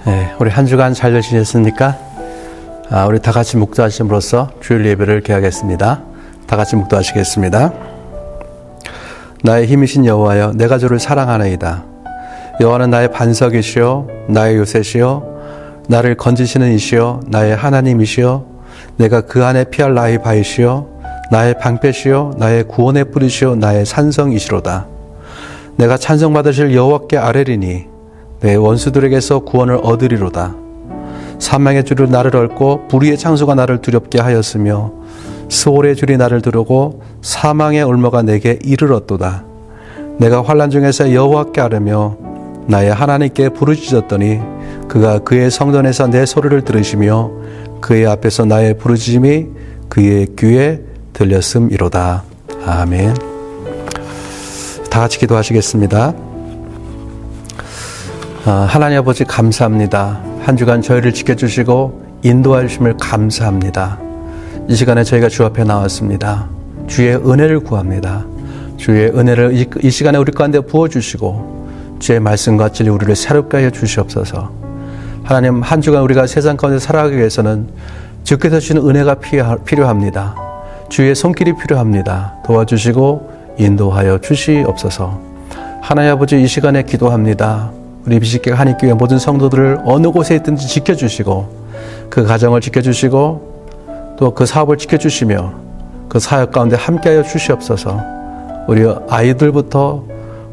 네, 우리 한 주간 잘 지냈습니까? 우리 다 같이 묵도하심으로써 주일 예배를 개하겠습니다. 다 같이 묵도하시겠습니다. 나의 힘이신 여호와여, 내가 주를 사랑하나이다. 여호와는 나의 반석이시요 나의 요새시요 나를 건지시는 이시요 나의 하나님이시요 내가 그 안에 피할 나의 바위시요 나의 방패시요 나의 구원의 뿌리시요 나의 산성이시로다. 내가 찬송받으실 여호와께 아뢰리니 내 원수들에게서 구원을 얻으리로다. 사망의 줄이 나를 얽고 불의의 창수가 나를 두렵게 하였으며 스올의 줄이 나를 두르고 사망의 올무가 내게 이르렀도다. 내가 환난 중에서 여호와께 아뢰며 나의 하나님께 부르짖었더니 그가 그의 성전에서 내 소리를 들으시며 그의 앞에서 나의 부르짖음이 그의 귀에 들렸음이로다. 아멘. 다 같이 기도하시겠습니다. 하나님 아버지 감사합니다. 한 주간 저희를 지켜주시고 인도해 주심을 감사합니다. 이 시간에 저희가 주 앞에 나왔습니다. 주의 은혜를 구합니다. 주의 은혜를 이 시간에 우리 가운데 부어주시고 주의 말씀과 진리 우리를 새롭게 하여 주시옵소서. 하나님, 한 주간 우리가 세상 가운데 살아가기 위해서는 주께서 주시는 은혜가 필요합니다. 주의 손길이 필요합니다. 도와주시고 인도하여 주시옵소서. 하나님 아버지, 이 시간에 기도합니다. 우리 비식계 한인교회 모든 성도들을 어느 곳에 있든지 지켜주시고 그 가정을 지켜주시고 또 그 사업을 지켜주시며 그 사역 가운데 함께하여 주시옵소서. 우리 아이들부터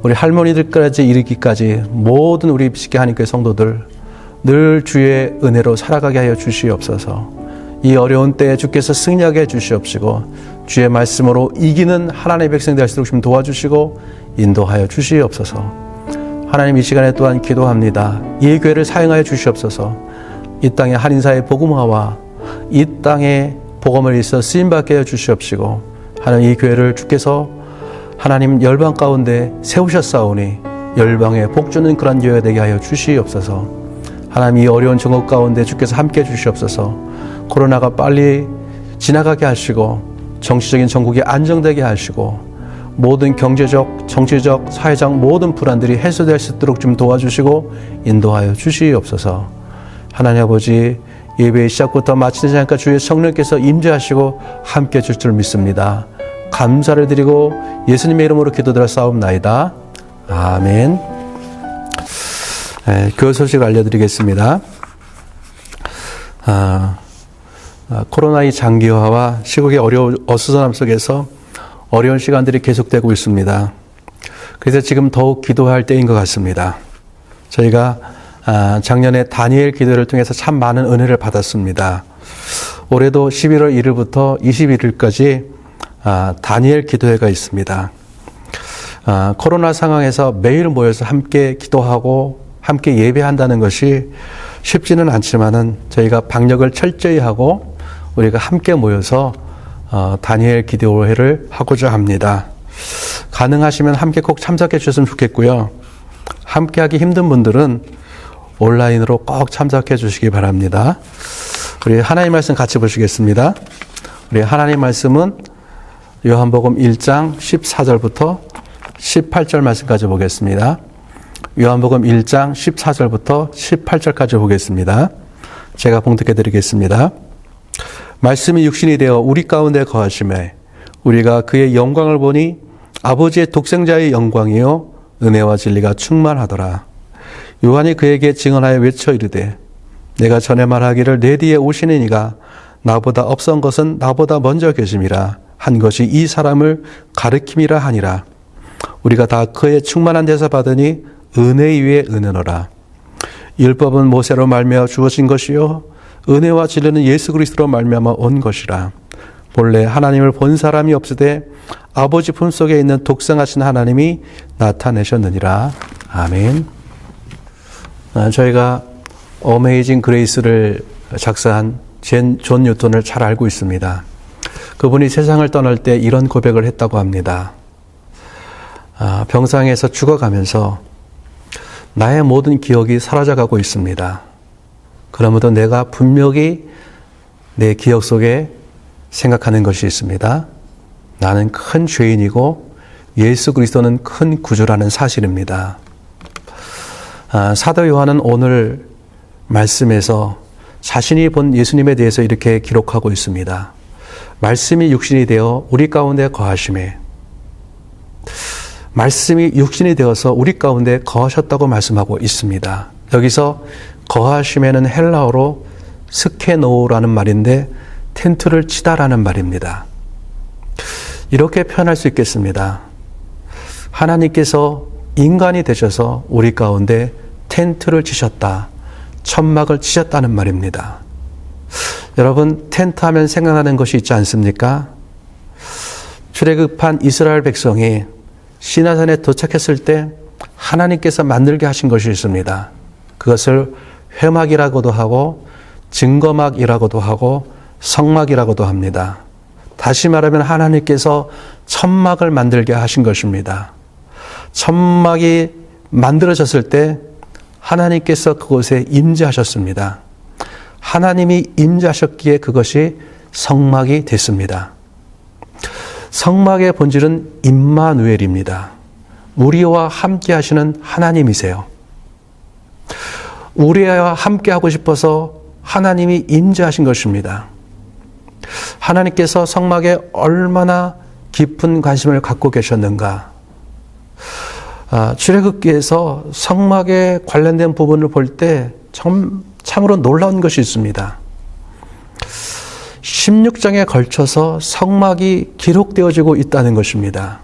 우리 할머니들까지 이르기까지 모든 우리 비식계 한인교회 성도들 늘 주의 은혜로 살아가게 하여 주시옵소서. 이 어려운 때에 주께서 승리하게 해 주시옵시고 주의 말씀으로 이기는 하나님의 백성 될 수 있도록 좀 도와주시고 인도하여 주시옵소서. 하나님, 이 시간에 또한 기도합니다. 이 교회를 사용하여 주시옵소서. 이 땅의 한인사의 복음화와 이 땅의 복음을 위해서 쓰임받게 하여 주시옵시고 하나님, 이 교회를 주께서 하나님 열방 가운데 세우셨사오니 열방에 복주는 그런 교회가 되게 하여 주시옵소서. 하나님, 이 어려운 정국 가운데 주께서 함께해 주시옵소서. 코로나가 빨리 지나가게 하시고 정치적인 전국이 안정되게 하시고 모든 경제적, 정치적, 사회적 모든 불안들이 해소될 수 있도록 좀 도와주시고 인도하여 주시옵소서. 하나님 아버지, 예배의 시작부터 마치는 시간까지 주의 성령께서 임재하시고 함께해 줄 줄 믿습니다. 감사를 드리고 예수님의 이름으로 기도드려 싸움나이다. 아멘. 교회 소식 알려드리겠습니다. 코로나의 장기화와 시국의 어수선함 속에서 어려운 시간들이 계속되고 있습니다. 그래서 지금 더욱 기도할 때인 것 같습니다. 저희가 작년에 다니엘 기도를 통해서 참 많은 은혜를 받았습니다. 올해도 11월 1일부터 21일까지 다니엘 기도회가 있습니다. 코로나 상황에서 매일 모여서 함께 기도하고 함께 예배한다는 것이 쉽지는 않지만은 저희가 방역을 철저히 하고 우리가 함께 모여서 다니엘 기도회를 하고자 합니다. 가능하시면 함께 꼭 참석해 주셨으면 좋겠고요. 함께하기 힘든 분들은 온라인으로 꼭 참석해 주시기 바랍니다. 우리 하나님 말씀 같이 보시겠습니다. 우리 하나님 말씀은 요한복음 1장 14절부터 18절 말씀까지 보겠습니다. 요한복음 1장 14절부터 18절까지 보겠습니다. 제가 봉독해 드리겠습니다. 말씀이 육신이 되어 우리 가운데 거하심에 우리가 그의 영광을 보니 아버지의 독생자의 영광이요 은혜와 진리가 충만하더라. 요한이 그에게 증언하여 외쳐 이르되 내가 전에 말하기를 내 뒤에 오시는 이가 나보다 앞선 것은 나보다 먼저 계심이라 한 것이 이 사람을 가르킴이라 하니라. 우리가 다 그의 충만한 데서 받으니 은혜 위에 은혜노라. 율법은 모세로 말미암아 주어진 것이요 은혜와 진리는 예수 그리스도로 말미암아 온 것이라. 본래 하나님을 본 사람이 없으되 아버지 품속에 있는 독생하신 하나님이 나타내셨느니라. 아멘. 저희가 어메이징 그레이스를 작사한 존 뉴턴을 잘 알고 있습니다. 그분이 세상을 떠날 때 이런 고백을 했다고 합니다. 병상에서 죽어가면서 나의 모든 기억이 사라져가고 있습니다. 그러므로 내가 분명히 내 기억 속에 생각하는 것이 있습니다. 나는 큰 죄인이고 예수 그리스도는 큰 구주라는 사실입니다. 사도 요한은 오늘 말씀에서 자신이 본 예수님에 대해서 이렇게 기록하고 있습니다. 말씀이 육신이 되어 우리 가운데 거하심에, 말씀이 육신이 되어서 우리 가운데 거하셨다고 말씀하고 있습니다. 여기서 거하심에는 헬라어로 스케노라는 말인데 텐트를 치다라는 말입니다. 이렇게 표현할 수 있겠습니다. 하나님께서 인간이 되셔서 우리 가운데 텐트를 치셨다, 천막을 치셨다는 말입니다. 여러분, 텐트 하면 생각나는 것이 있지 않습니까? 출애굽한 이스라엘 백성이 시나산에 도착했을 때 하나님께서 만들게 하신 것이 있습니다. 그것을 회막이라고도 하고 증거막이라고도 하고 성막이라고도 합니다. 다시 말하면 하나님께서 천막을 만들게 하신 것입니다. 천막이 만들어졌을 때 하나님께서 그곳에 임재하셨습니다. 하나님이 임재하셨기에 그것이 성막이 됐습니다. 성막의 본질은 임마누엘입니다. 우리와 함께 하시는 하나님이세요. 우리와 함께 하고 싶어서 하나님이 임재하신 것입니다. 하나님께서 성막에 얼마나 깊은 관심을 갖고 계셨는가. 출애굽기에서 성막에 관련된 부분을 볼 때 참으로 놀라운 것이 있습니다. 16장에 걸쳐서 성막이 기록되어지고 있다는 것입니다.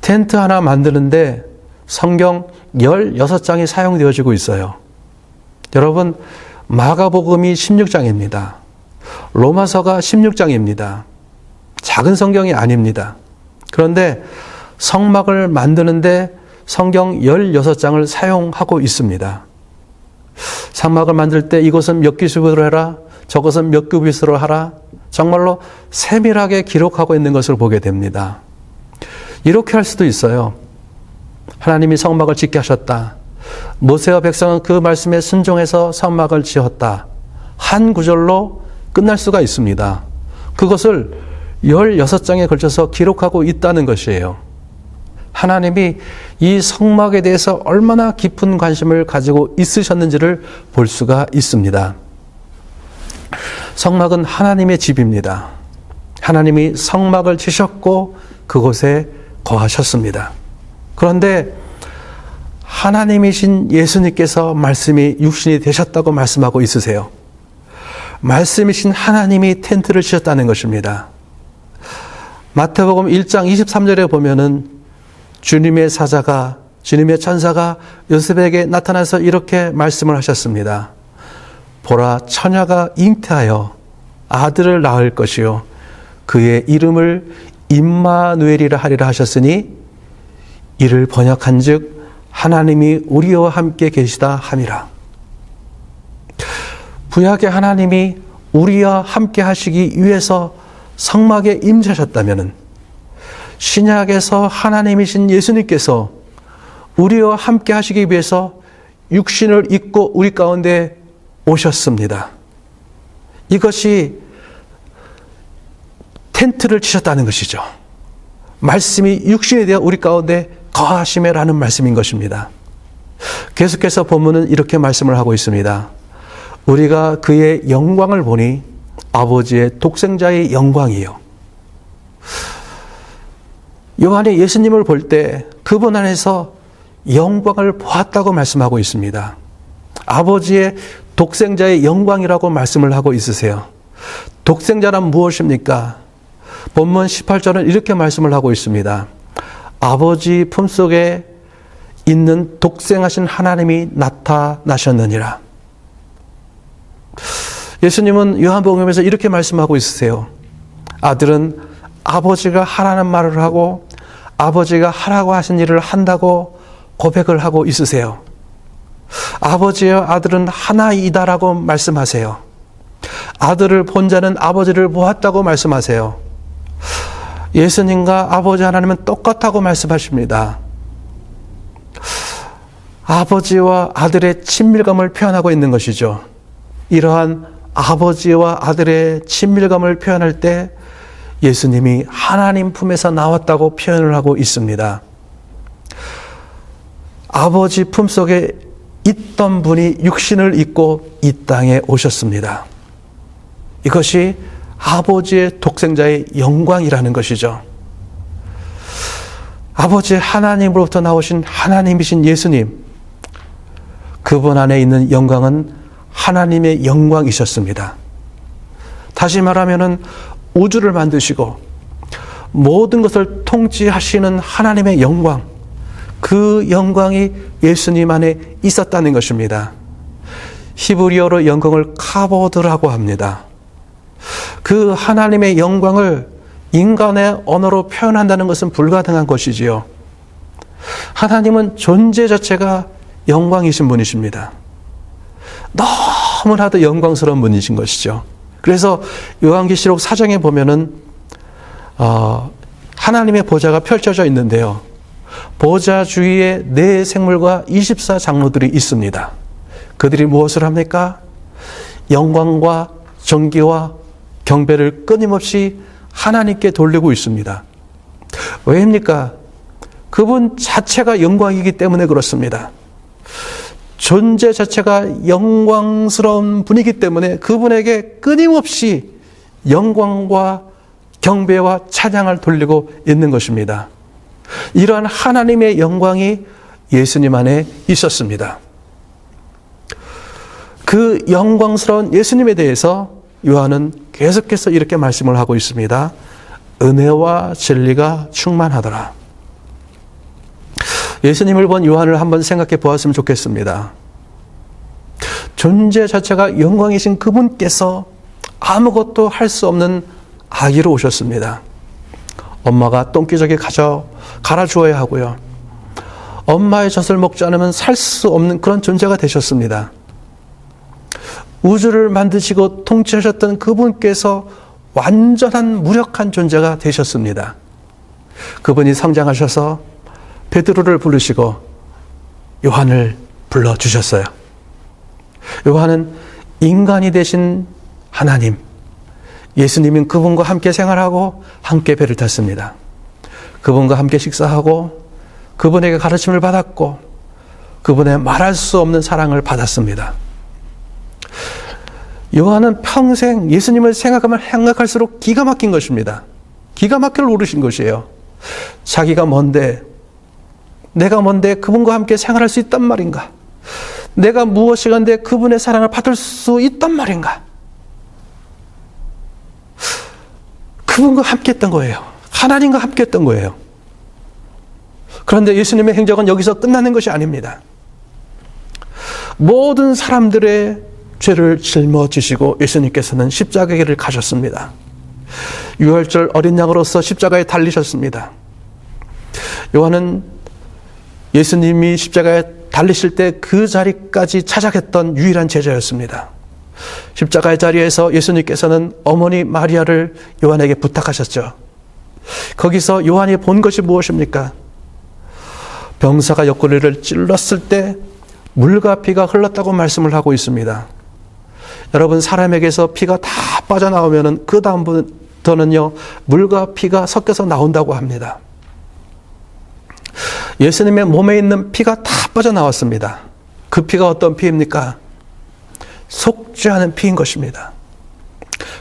텐트 하나 만드는데 성경 16장이 사용되어지고 있어요. 여러분, 마가복음이 16장입니다. 로마서가 16장입니다. 작은 성경이 아닙니다. 그런데 성막을 만드는데 성경 16장을 사용하고 있습니다. 성막을 만들 때 이것은 몇 기습으로 해라, 저것은 몇 규빗으로 하라, 정말로 세밀하게 기록하고 있는 것을 보게 됩니다. 이렇게 할 수도 있어요. 하나님이 성막을 짓게 하셨다. 모세와 백성은 그 말씀에 순종해서 성막을 지었다. 한 구절로 끝날 수가 있습니다. 그것을 16장에 걸쳐서 기록하고 있다는 것이에요. 하나님이 이 성막에 대해서 얼마나 깊은 관심을 가지고 있으셨는지를 볼 수가 있습니다. 성막은 하나님의 집입니다. 하나님이 성막을 치셨고 그곳에 거하셨습니다. 그런데 하나님이신 예수님께서 말씀이 육신이 되셨다고 말씀하고 있으세요. 말씀이신 하나님이 텐트를 치셨다는 것입니다. 마태복음 1장 23절에 보면은 주님의 사자가, 주님의 천사가 요셉에게 나타나서 이렇게 말씀을 하셨습니다. 보라, 처녀가 잉태하여 아들을 낳을 것이요 그의 이름을 임마누엘이라 하리라 하셨으니 이를 번역한즉 하나님이 우리와 함께 계시다 함이라. 구약의 하나님이 우리와 함께 하시기 위해서 성막에 임재하셨다면 신약에서 하나님이신 예수님께서 우리와 함께 하시기 위해서 육신을 입고 우리 가운데 오셨습니다. 이것이 텐트를 치셨다는 것이죠. 말씀이 육신이 되어 우리 가운데 거하심에라는 말씀인 것입니다. 계속해서 본문은 이렇게 말씀을 하고 있습니다. 우리가 그의 영광을 보니 아버지의 독생자의 영광이요. 요한이 예수님을 볼 때 그분 안에서 영광을 보았다고 말씀하고 있습니다. 아버지의 독생자의 영광이라고 말씀을 하고 있으세요. 독생자란 무엇입니까? 본문 18절은 이렇게 말씀을 하고 있습니다. 아버지 품속에 있는 독생하신 하나님이 나타나셨느니라. 예수님은 요한복음에서 이렇게 말씀하고 있으세요. 아들은 아버지가 하라는 말을 하고 아버지가 하라고 하신 일을 한다고 고백을 하고 있으세요. 아버지와 아들은 하나이다라고 말씀하세요. 아들을 본 자는 아버지를 보았다고 말씀하세요. 예수님과 아버지 하나님은 똑같다고 말씀하십니다. 아버지와 아들의 친밀감을 표현하고 있는 것이죠. 이러한 아버지와 아들의 친밀감을 표현할 때 예수님이 하나님 품에서 나왔다고 표현을 하고 있습니다. 아버지 품속에 있던 분이 육신을 입고 이 땅에 오셨습니다. 이것이 아버지의 독생자의 영광이라는 것이죠. 아버지 하나님으로부터 나오신 하나님이신 예수님, 그분 안에 있는 영광은 하나님의 영광이셨습니다. 다시 말하면은 우주를 만드시고 모든 것을 통치하시는 하나님의 영광, 그 영광이 예수님 안에 있었다는 것입니다. 히브리어로 영광을 카보드라고 합니다. 그 하나님의 영광을 인간의 언어로 표현한다는 것은 불가능한 것이지요. 하나님은 존재 자체가 영광이신 분이십니다. 너무나도 영광스러운 분이신 것이죠. 그래서 요한계시록 4장에 보면은 하나님의 보좌가 펼쳐져 있는데요. 보좌 주위에 네 생물과 24장로들이 있습니다. 그들이 무엇을 합니까? 영광과 존귀와 경배를 끊임없이 하나님께 돌리고 있습니다. 왜입니까? 그분 자체가 영광이기 때문에 그렇습니다. 존재 자체가 영광스러운 분이기 때문에 그분에게 끊임없이 영광과 경배와 찬양을 돌리고 있는 것입니다. 이러한 하나님의 영광이 예수님 안에 있었습니다. 그 영광스러운 예수님에 대해서 요한은 계속해서 이렇게 말씀을 하고 있습니다. 은혜와 진리가 충만하더라. 예수님을 본 요한을 한번 생각해 보았으면 좋겠습니다. 존재 자체가 영광이신 그분께서 아무것도 할 수 없는 아기로 오셨습니다. 엄마가 똥기저귀 갈아주어야 하고요. 엄마의 젖을 먹지 않으면 살 수 없는 그런 존재가 되셨습니다. 우주를 만드시고 통치하셨던 그분께서 완전한 무력한 존재가 되셨습니다. 그분이 성장하셔서 베드로를 부르시고 요한을 불러주셨어요. 요한은 인간이 되신 하나님, 예수님은 그분과 함께 생활하고 함께 배를 탔습니다. 그분과 함께 식사하고 그분에게 가르침을 받았고 그분의 말할 수 없는 사랑을 받았습니다. 요한은 평생 예수님을 생각하면 생각할수록 기가 막힌 것입니다. 기가 막힐 노릇인 것이에요. 자기가 뭔데, 내가 뭔데 그분과 함께 생활할 수 있단 말인가? 내가 무엇이간데 그분의 사랑을 받을 수 있단 말인가? 그분과 함께 했던 거예요. 하나님과 함께 했던 거예요. 그런데 예수님의 행적은 여기서 끝나는 것이 아닙니다. 모든 사람들의 죄를 짊어지시고 예수님께서는 십자가의 길을 가셨습니다. 유월절 어린 양으로서 십자가에 달리셨습니다. 요한은 예수님이 십자가에 달리실 때 그 자리까지 찾아갔던 유일한 제자였습니다. 십자가의 자리에서 예수님께서는 어머니 마리아를 요한에게 부탁하셨죠. 거기서 요한이 본 것이 무엇입니까? 병사가 옆구리를 찔렀을 때 물과 피가 흘렀다고 말씀을 하고 있습니다. 여러분, 사람에게서 피가 다 빠져나오면 그 다음부터는요, 물과 피가 섞여서 나온다고 합니다. 예수님의 몸에 있는 피가 다 빠져나왔습니다. 그 피가 어떤 피입니까? 속죄하는 피인 것입니다.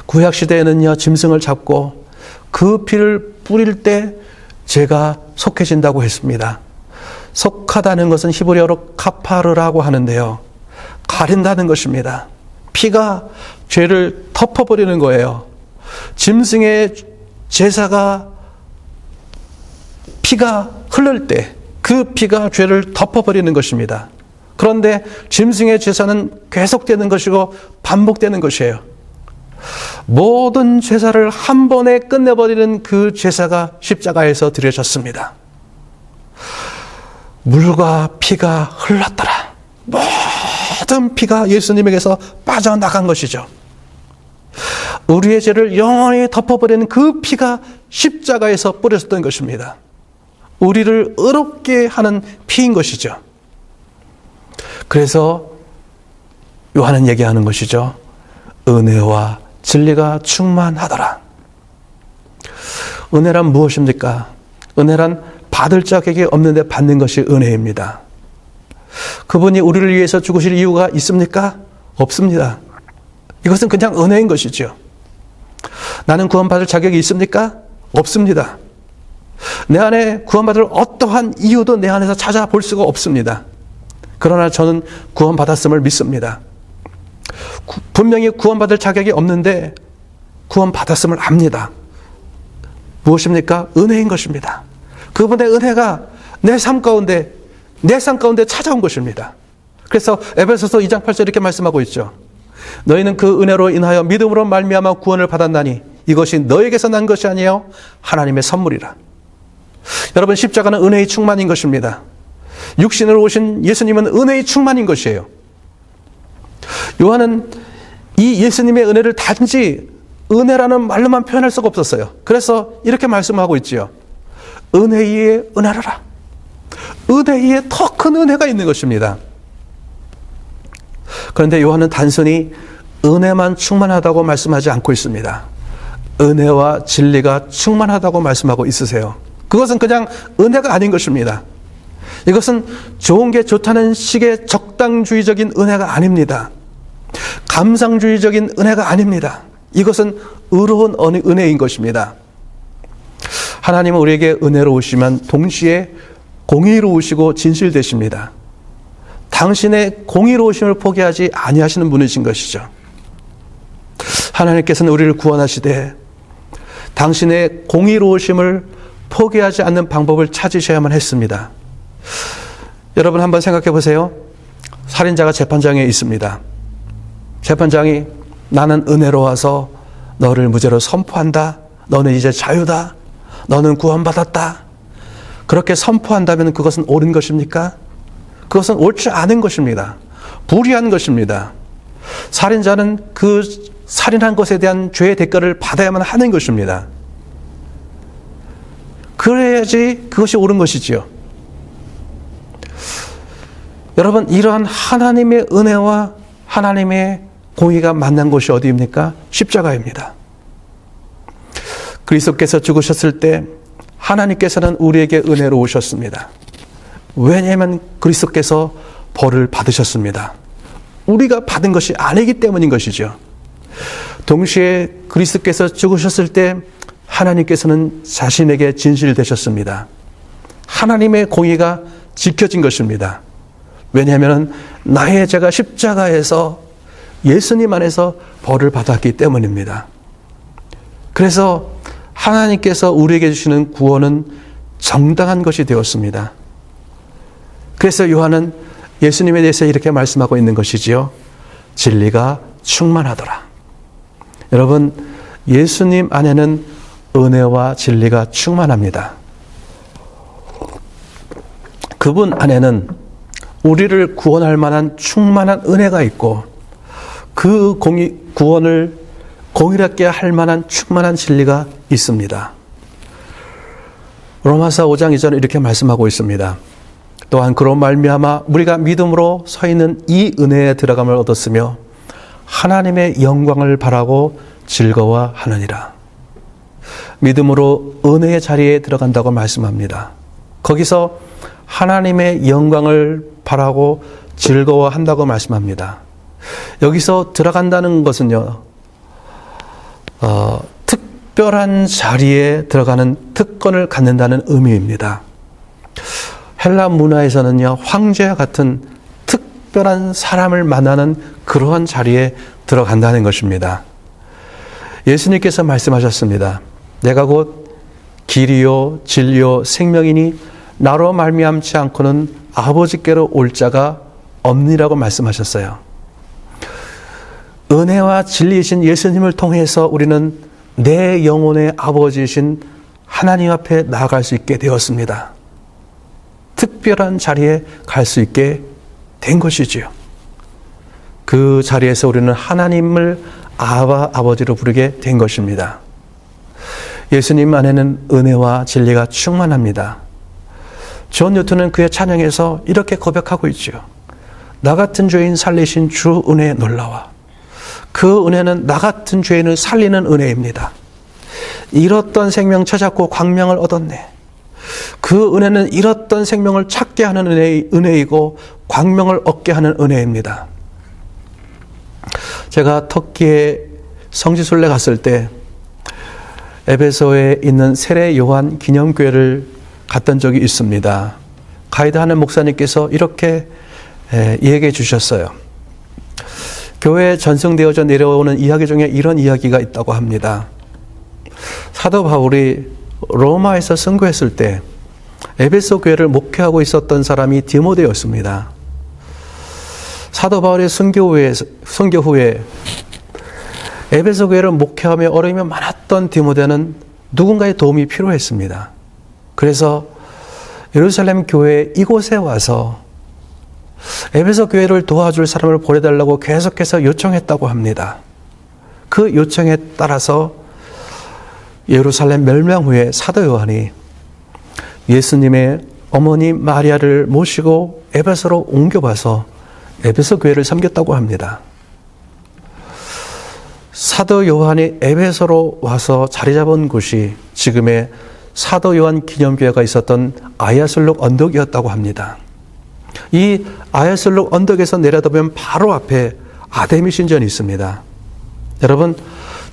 구약시대에는요, 짐승을 잡고 그 피를 뿌릴 때 죄가 속해진다고 했습니다. 속하다는 것은 히브리어로 카파르라고 하는데요, 가린다는 것입니다. 피가 죄를 덮어버리는 거예요. 짐승의 제사가 피가 흐를 때 그 피가 죄를 덮어버리는 것입니다. 그런데 짐승의 제사는 계속되는 것이고 반복되는 것이에요. 모든 제사를 한 번에 끝내버리는 그 제사가 십자가에서 드려졌습니다. 물과 피가 흘렀더라. 모든 피가 예수님에게서 빠져나간 것이죠. 우리의 죄를 영원히 덮어버리는 그 피가 십자가에서 뿌려졌던 것입니다. 우리를 의롭게 하는 피인 것이죠. 그래서 요한은 얘기하는 것이죠. 은혜와 진리가 충만하더라. 은혜란 무엇입니까? 은혜란 받을 자격이 없는데 받는 것이 은혜입니다. 그분이 우리를 위해서 죽으실 이유가 있습니까? 없습니다. 이것은 그냥 은혜인 것이죠. 나는 구원받을 자격이 있습니까? 없습니다. 내 안에 구원받을 어떠한 이유도 내 안에서 찾아볼 수가 없습니다. 그러나 저는 구원받았음을 믿습니다. 분명히 구원받을 자격이 없는데 구원받았음을 압니다. 무엇입니까? 은혜인 것입니다. 그분의 은혜가 내 삶 가운데 찾아온 것입니다. 그래서 에베소서 2장 8절 이렇게 말씀하고 있죠. 너희는 그 은혜로 인하여 믿음으로 말미암아 구원을 받았나니 이것이 너에게서 난 것이 아니에요 하나님의 선물이라. 여러분, 십자가는 은혜의 충만인 것입니다. 육신으로 오신 예수님은 은혜의 충만인 것이에요. 요한은 이 예수님의 은혜를 단지 은혜라는 말로만 표현할 수가 없었어요. 그래서 이렇게 말씀하고 있지요. 은혜 위에 은혜라. 은혜 위에 더 큰 은혜가 있는 것입니다. 그런데 요한은 단순히 은혜만 충만하다고 말씀하지 않고 있습니다. 은혜와 진리가 충만하다고 말씀하고 있으세요. 그것은 그냥 은혜가 아닌 것입니다. 이것은 좋은 게 좋다는 식의 적당주의적인 은혜가 아닙니다. 감상주의적인 은혜가 아닙니다. 이것은 의로운 은혜인 것입니다. 하나님은 우리에게 은혜로우시면 동시에 공의로우시고 진실되십니다. 당신의 공의로우심을 포기하지 아니하시는 분이신 것이죠. 하나님께서는 우리를 구원하시되 당신의 공의로우심을 포기하지 않는 방법을 찾으셔야만 했습니다. 여러분 한번 생각해 보세요. 살인자가 재판장에 있습니다. 재판장이 나는 은혜로워서 너를 무죄로 선포한다. 너는 이제 자유다. 너는 구원받았다. 그렇게 선포한다면 그것은 옳은 것입니까? 그것은 옳지 않은 것입니다. 불의한 것입니다. 살인자는 그 살인한 것에 대한 죄의 대가를 받아야만 하는 것입니다. 그래야지 그것이 옳은 것이지요. 여러분, 이러한 하나님의 은혜와 하나님의 공의가 만난 곳이 어디입니까? 십자가입니다. 그리스도께서 죽으셨을 때 하나님께서는 우리에게 은혜로우셨습니다. 왜냐하면 그리스도께서 벌을 받으셨습니다. 우리가 받은 것이 아니기 때문인 것이죠. 동시에 그리스도께서 죽으셨을 때 하나님께서는 자신에게 진실되셨습니다. 하나님의 공의가 지켜진 것입니다. 왜냐하면 나의 죄가 십자가에서 예수님 안에서 벌을 받았기 때문입니다. 그래서 하나님께서 우리에게 주시는 구원은 정당한 것이 되었습니다. 그래서 요한은 예수님에 대해서 이렇게 말씀하고 있는 것이지요. 진리가 충만하더라. 여러분, 예수님 안에는 은혜와 진리가 충만합니다. 그분 안에는 우리를 구원할 만한 충만한 은혜가 있고 그 구원을 공의롭게 할 만한 충만한 진리가 있습니다. 로마서 5장 2절은 이렇게 말씀하고 있습니다. 또한 그로 말미암아 우리가 믿음으로 서 있는 이 은혜에 들어감을 얻었으며 하나님의 영광을 바라고 즐거워하느니라. 믿음으로 은혜의 자리에 들어간다고 말씀합니다. 거기서 하나님의 영광을 바라고 즐거워한다고 말씀합니다. 여기서 들어간다는 것은요, 특별한 자리에 들어가는 특권을 갖는다는 의미입니다. 헬라 문화에서는요, 황제와 같은 특별한 사람을 만나는 그러한 자리에 들어간다는 것입니다. 예수님께서 말씀하셨습니다. 내가 곧 길이요 진리요 생명이니 나로 말미암지 않고는 아버지께로 올 자가 없니라고 말씀하셨어요. 은혜와 진리이신 예수님을 통해서 우리는 내 영혼의 아버지이신 하나님 앞에 나아갈 수 있게 되었습니다. 특별한 자리에 갈 수 있게 된 것이지요. 그 자리에서 우리는 하나님을 아바 아버지로 부르게 된 것입니다. 예수님 안에는 은혜와 진리가 충만합니다. 존 뉴턴은 그의 찬양에서 이렇게 고백하고 있죠. 나 같은 죄인 살리신 주 은혜에 놀라와. 그 은혜는 나 같은 죄인을 살리는 은혜입니다. 잃었던 생명 찾았고 광명을 얻었네. 그 은혜는 잃었던 생명을 찾게 하는 은혜이고 광명을 얻게 하는 은혜입니다. 제가 터키에 성지순례 갔을 때 에베소에 있는 세례 요한 기념교회를 갔던 적이 있습니다. 가이드하는 목사님께서 이렇게 얘기해 주셨어요. 교회에 전승되어져 내려오는 이야기 중에 이런 이야기가 있다고 합니다. 사도 바울이 로마에서 선교했을 때 에베소 교회를 목회하고 있었던 사람이 디모데였습니다. 사도 바울의 선교 후에 에베소 교회를 목회하며 어려움이 많았던 디모데는 누군가의 도움이 필요했습니다. 그래서 예루살렘 교회 이곳에 와서 에베소 교회를 도와줄 사람을 보내달라고 계속해서 요청했다고 합니다. 그 요청에 따라서 예루살렘 멸망 후에 사도 요한이 예수님의 어머니 마리아를 모시고 에베소로 옮겨와서 에베소 교회를 섬겼다고 합니다. 사도 요한이 에베소로 와서 자리 잡은 곳이 지금의 사도 요한 기념교회가 있었던 아야슬록 언덕이었다고 합니다. 이 아야슬록 언덕에서 내려다보면 바로 앞에 아데미 신전이 있습니다. 여러분,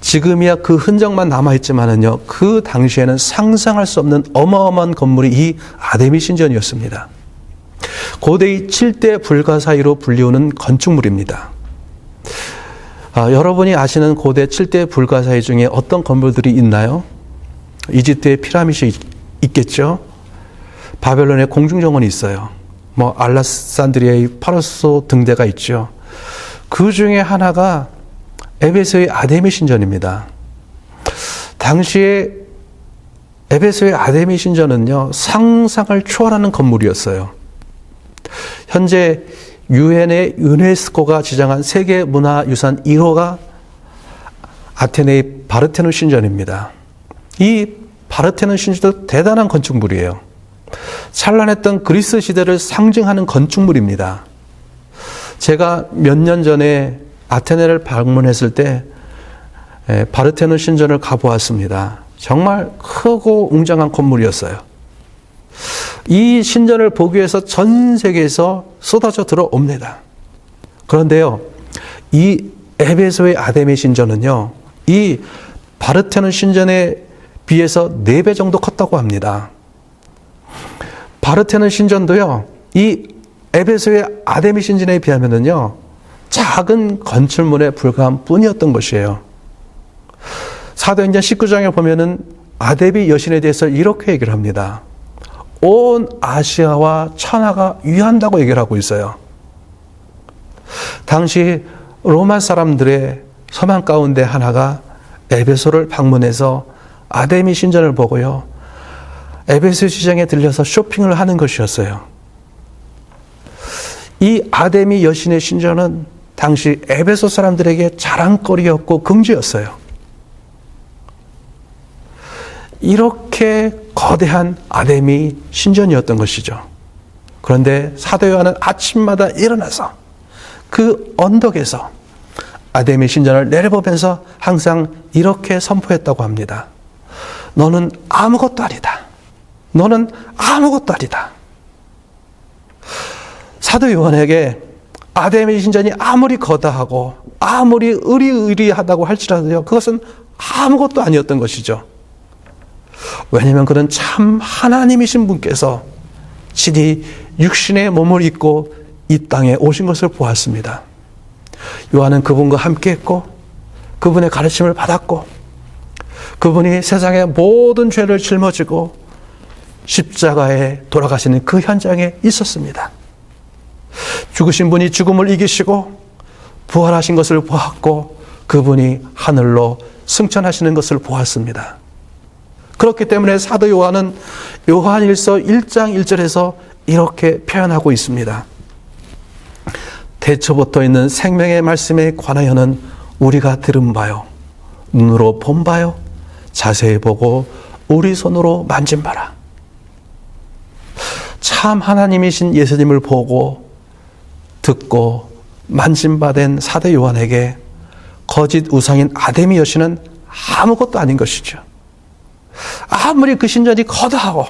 지금이야 그 흔적만 남아있지만은요, 그 당시에는 상상할 수 없는 어마어마한 건물이 이 아데미 신전이었습니다. 고대의 7대 불가사의로 불리우는 건축물입니다. 여러분이 아시는 고대 7대 불가사의 중에 어떤 건물들이 있나요? 이집트의 피라미드이 있겠죠. 바벨론의 공중정원이 있어요. 알렉산드리아의 파로스 등대가 있죠. 그 중에 하나가 에베소의 아데미 신전입니다. 당시에 에베소의 아데미 신전은요, 상상을 초월하는 건물이었어요. 현재 유엔의 유네스코가 지정한 세계문화유산 1호가 아테네의 바르테논 신전입니다. 이 바르테논 신전도 대단한 건축물이에요. 찬란했던 그리스 시대를 상징하는 건축물입니다. 제가 몇 년 전에 아테네를 방문했을 때 바르테논 신전을 가보았습니다. 정말 크고 웅장한 건물이었어요. 이 신전을 보기 위해서 전 세계에서 쏟아져 들어옵니다. 그런데요, 이 에베소의 아데미 신전은요, 이 바르테논 신전에 비해서 4배 정도 컸다고 합니다. 바르테논 신전도요, 이 에베소의 아데미 신전에 비하면은요, 작은 건축물에 불과한 뿐이었던 것이에요. 사도행전 19장에 보면은 아데미 여신에 대해서 이렇게 얘기를 합니다. 온 아시아와 천하가 위한다고 얘기를 하고 있어요. 당시 로마 사람들의 소망 가운데 하나가 에베소를 방문해서 아데미 신전을 보고요, 에베소 시장에 들려서 쇼핑을 하는 것이었어요. 이 아데미 여신의 신전은 당시 에베소 사람들에게 자랑거리였고 긍지였어요. 이렇게 거대한 아데미 신전이었던 것이죠. 그런데 사도 요한은 아침마다 일어나서 그 언덕에서 아데미 신전을 내려보면서 항상 이렇게 선포했다고 합니다. 너는 아무것도 아니다. 너는 아무것도 아니다. 사도 요한에게 아데미 신전이 아무리 거다하고 아무리 의리하다고 할지라도요, 그것은 아무것도 아니었던 것이죠. 왜냐하면 그는 참 하나님이신 분께서 친히 육신의 몸을 입고 이 땅에 오신 것을 보았습니다. 요한은 그분과 함께했고 그분의 가르침을 받았고 그분이 세상의 모든 죄를 짊어지고 십자가에 돌아가시는 그 현장에 있었습니다. 죽으신 분이 죽음을 이기시고 부활하신 것을 보았고 그분이 하늘로 승천하시는 것을 보았습니다. 그렇기 때문에 사도 요한은 요한일서 1장 1절에서 이렇게 표현하고 있습니다. 태초부터 있는 생명의 말씀에 관하여는 우리가 들은 바요, 눈으로 본 바요, 자세히 보고 우리 손으로 만진 바라. 참 하나님이신 예수님을 보고 듣고 만진 바 된 사도 요한에게 거짓 우상인 아데미 여신은 아무것도 아닌 것이죠. 아무리 그 신전이 거대하고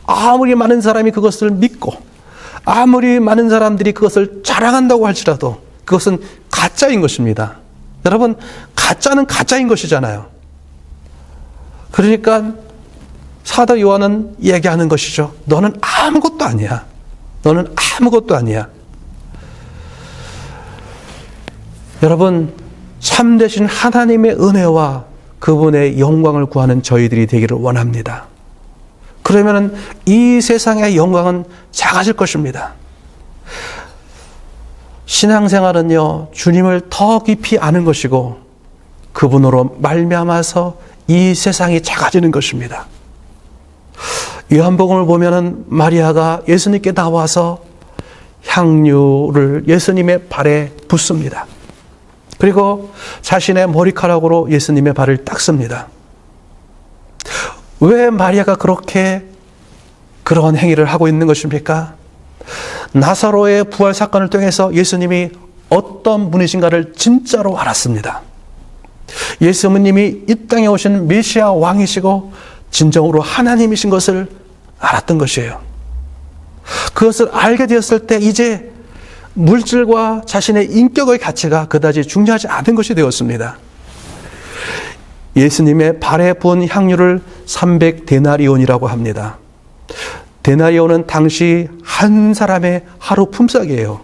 아무리 많은 사람이 그것을 믿고 아무리 많은 사람들이 그것을 자랑한다고 할지라도 그것은 가짜인 것입니다. 여러분, 가짜는 가짜인 것이잖아요. 그러니까 사도 요한은 얘기하는 것이죠. 너는 아무것도 아니야. 너는 아무것도 아니야. 여러분, 참되신 하나님의 은혜와 그분의 영광을 구하는 저희들이 되기를 원합니다. 그러면 이 세상의 영광은 작아질 것입니다. 신앙생활은요, 주님을 더 깊이 아는 것이고 그분으로 말미암아서 이 세상이 작아지는 것입니다. 요한복음을 보면은 마리아가 예수님께 나와서 향유를 예수님의 발에 붓습니다. 그리고 자신의 머리카락으로 예수님의 발을 닦습니다. 왜 마리아가 그렇게 그런 행위를 하고 있는 것입니까? 나사로의 부활 사건을 통해서 예수님이 어떤 분이신가를 진짜로 알았습니다. 예수님이 이 땅에 오신 메시아 왕이시고 진정으로 하나님이신 것을 알았던 것이에요. 그것을 알게 되었을 때 이제 물질과 자신의 인격의 가치가 그다지 중요하지 않은 것이 되었습니다. 예수님의 발에 부은 향유를 300데나리온이라고 합니다. 데나리온은 당시 한 사람의 하루 품삯이에요.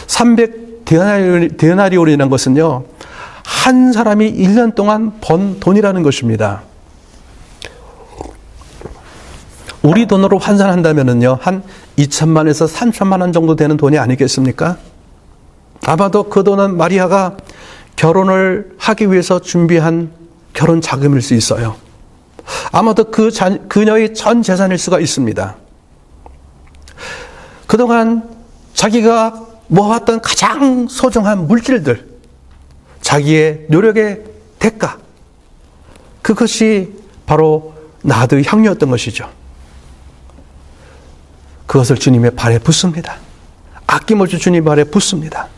300데나리온이라는 것은요, 한 사람이 1년 동안 번 돈이라는 것입니다. 우리 돈으로 환산한다면요, 한 2천만에서 3천만 원 정도 되는 돈이 아니겠습니까? 아마도 그 돈은 마리아가 결혼을 하기 위해서 준비한 결혼 자금일 수 있어요. 아마도 그녀의 전 재산일 수가 있습니다. 그동안 자기가 모았던 가장 소중한 물질들, 자기의 노력의 대가, 그것이 바로 나드의 향유였던 것이죠. 그것을 주님의 발에 붓습니다. 아낌없이 주님 발에 붓습니다.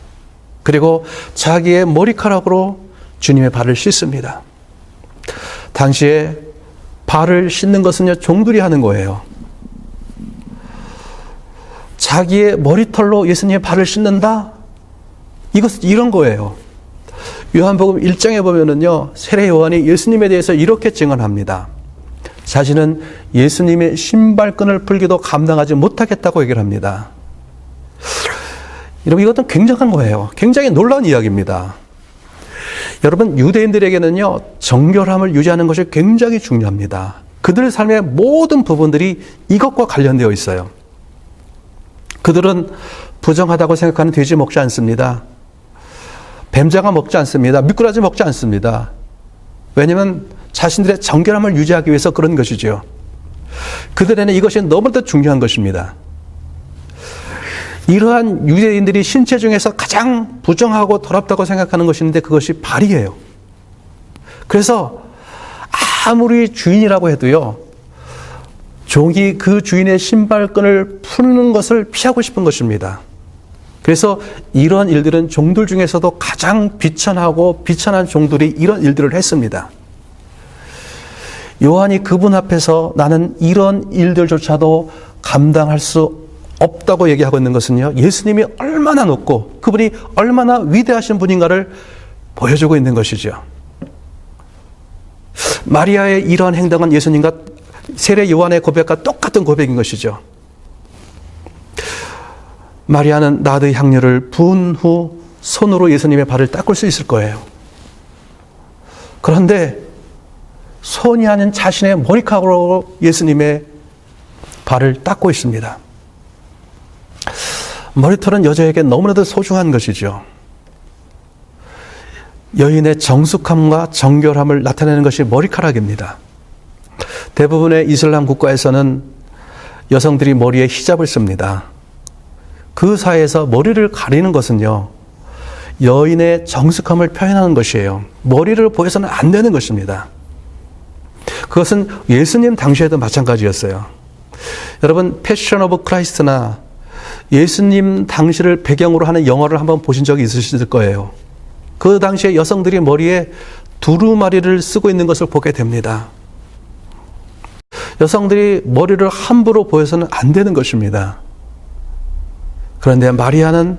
그리고 자기의 머리카락으로 주님의 발을 씻습니다. 당시에 발을 씻는 것은요, 종들이 하는 거예요. 자기의 머리털로 예수님의 발을 씻는다? 이것은 이런 거예요. 요한복음 1장에 보면은요, 세례 요한이 예수님에 대해서 이렇게 증언합니다. 자신은 예수님의 신발끈을 풀기도 감당하지 못하겠다고 얘기를 합니다. 여러분, 이것은 굉장한 거예요. 굉장히 놀라운 이야기입니다. 여러분, 유대인들에게는요, 정결함을 유지하는 것이 굉장히 중요합니다. 그들의 삶의 모든 부분들이 이것과 관련되어 있어요. 그들은 부정하다고 생각하는 돼지 먹지 않습니다. 뱀장어 먹지 않습니다. 미꾸라지 먹지 않습니다. 왜냐하면 자신들의 정결함을 유지하기 위해서 그런 것이죠. 그들에는 이것이 너무나도 중요한 것입니다. 이러한 유대인들이 신체 중에서 가장 부정하고 더럽다고 생각하는 것이 있는데 그것이 발이에요. 그래서 아무리 주인이라고 해도요, 종이 그 주인의 신발끈을 푸는 것을 피하고 싶은 것입니다. 그래서 이런 일들은 종들 중에서도 가장 비천하고 비천한 종들이 이런 일들을 했습니다. 요한이 그분 앞에서 나는 이런 일들조차도 감당할 수 없다고 얘기하고 있는 것은요, 예수님이 얼마나 높고 그분이 얼마나 위대하신 분인가를 보여주고 있는 것이죠. 마리아의 이러한 행동은 예수님과 세례 요한의 고백과 똑같은 고백인 것이죠. 마리아는 나드의 향유를 부은 후 손으로 예수님의 발을 닦을 수 있을 거예요. 그런데 손이 아닌 자신의 머리카락으로 예수님의 발을 닦고 있습니다. 머리털은 여자에게 너무나도 소중한 것이죠. 여인의 정숙함과 정결함을 나타내는 것이 머리카락입니다. 대부분의 이슬람 국가에서는 여성들이 머리에 히잡을 씁니다. 그 사이에서 머리를 가리는 것은요, 여인의 정숙함을 표현하는 것이에요. 머리를 보여서는 안 되는 것입니다. 그것은 예수님 당시에도 마찬가지였어요. 여러분, 패션 오브 크라이스트나 예수님 당시를 배경으로 하는 영화를 한번 보신 적이 있으실 거예요. 그 당시에 여성들이 머리에 두루마리를 쓰고 있는 것을 보게 됩니다. 여성들이 머리를 함부로 보여서는 안 되는 것입니다. 그런데 마리아는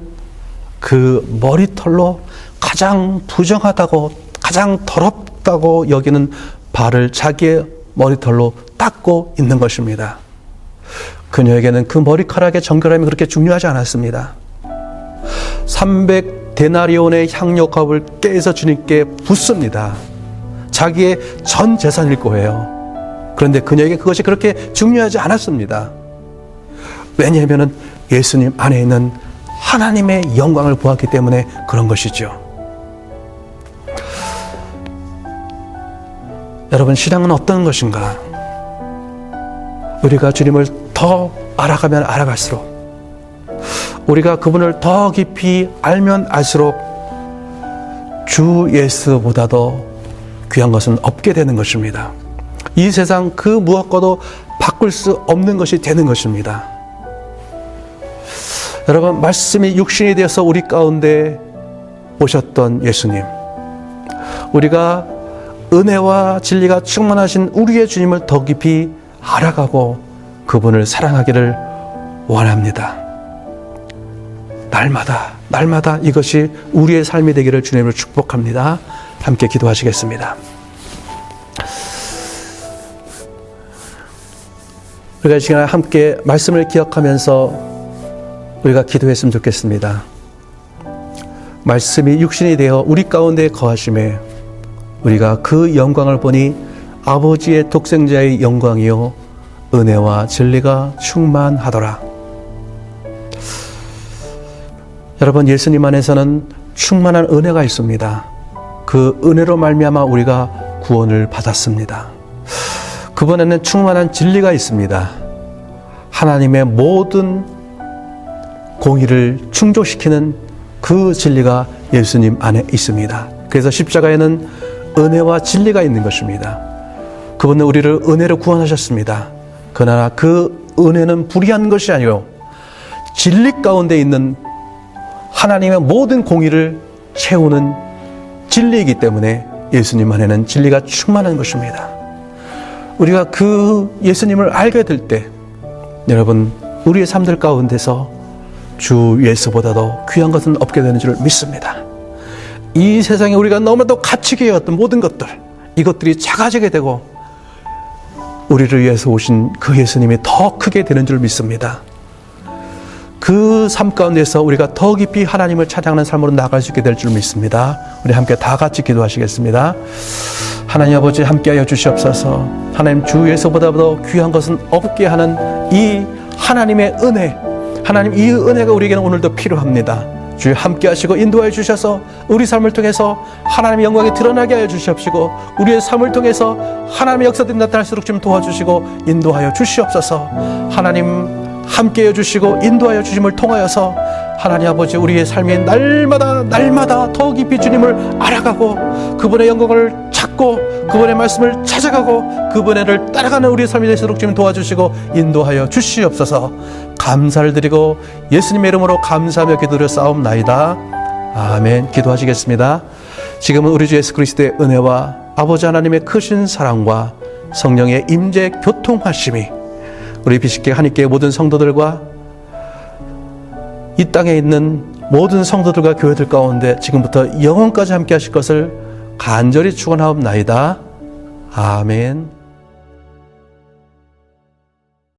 그 머리털로 가장 부정하다고, 가장 더럽다고 여기는 발을 자기의 머리털로 닦고 있는 것입니다. 그녀에게는 그 머리카락의 정결함이 그렇게 중요하지 않았습니다. 300데나리온의 향료값을 깨서 주님께 붓습니다. 자기의 전 재산일 거예요. 그런데 그녀에게 그것이 그렇게 중요하지 않았습니다. 왜냐하면 예수님 안에 있는 하나님의 영광을 보았기 때문에 그런 것이죠. 여러분, 신앙은 어떤 것인가? 우리가 주님을 더 알아가면 알아갈수록, 우리가 그분을 더 깊이 알면 알수록 주 예수보다도 귀한 것은 없게 되는 것입니다. 이 세상 그 무엇과도 바꿀 수 없는 것이 되는 것입니다. 여러분, 말씀이 육신이 되어서 우리 가운데 오셨던 예수님, 우리가 은혜와 진리가 충만하신 우리의 주님을 더 깊이 알아가고 그분을 사랑하기를 원합니다. 날마다 이것이 우리의 삶이 되기를 주님으로 축복합니다. 함께 기도하시겠습니다. 우리가 이 시간에 함께 말씀을 기억하면서 우리가 기도했으면 좋겠습니다. 말씀이 육신이 되어 우리 가운데 거하심에 우리가 그 영광을 보니 아버지의 독생자의 영광이요 은혜와 진리가 충만하더라. 여러분, 예수님 안에서는 충만한 은혜가 있습니다. 그 은혜로 말미암아 우리가 구원을 받았습니다. 그분에는 충만한 진리가 있습니다. 하나님의 모든 공의를 충족시키는 그 진리가 예수님 안에 있습니다. 그래서 십자가에는 은혜와 진리가 있는 것입니다. 그분은 우리를 은혜로 구원하셨습니다. 그러나 그 은혜는 불의한 것이 아니요 진리 가운데 있는 하나님의 모든 공의를 채우는 진리이기 때문에 예수님 안에는 진리가 충만한 것입니다. 우리가 그 예수님을 알게 될 때 여러분, 우리의 삶들 가운데서 주 예수보다도 귀한 것은 없게 되는 줄 믿습니다. 이 세상에 우리가 너무나도 가치게 여겼던 모든 것들, 이것들이 작아지게 되고 우리를 위해서 오신 그 예수님이 더 크게 되는 줄 믿습니다. 그 삶 가운데서 우리가 더 깊이 하나님을 찬양하는 삶으로 나아갈 수 있게 될 줄 믿습니다. 우리 함께 다 같이 기도하시겠습니다. 하나님 아버지, 함께하여 주시옵소서. 하나님, 주 예수보다도 귀한 것은 없게 하는 이 하나님의 은혜, 하나님, 이 은혜가 우리에게는 오늘도 필요합니다. 주여 함께 하시고 인도하여 주셔서 우리 삶을 통해서 하나님의 영광이 드러나게 하여 주시옵시고 우리의 삶을 통해서 하나님의 역사들이 나타날수록 좀 도와주시고 인도하여 주시옵소서. 하나님, 함께 해주시고 인도하여 주심을 통하여서 하나님 아버지, 우리의 삶이 날마다 더 깊이 주님을 알아가고 그분의 영광을 찾고 그분의 말씀을 찾아가고 그분의 를 따라가는 우리의 삶이 되도록 좀 도와주시고 인도하여 주시옵소서. 감사를 드리고 예수님의 이름으로 감사하며 기도를 싸움나이다. 아멘. 기도하시겠습니다. 지금은 우리 주 예수 그리스도의 은혜와 아버지 하나님의 크신 사랑과 성령의 임재 교통하심이 우리 비식계 한입교회 모든 성도들과 이 땅에 있는 모든 성도들과 교회들 가운데 지금부터 영원까지 함께 하실 것을 간절히 축원하옵나이다. 아멘.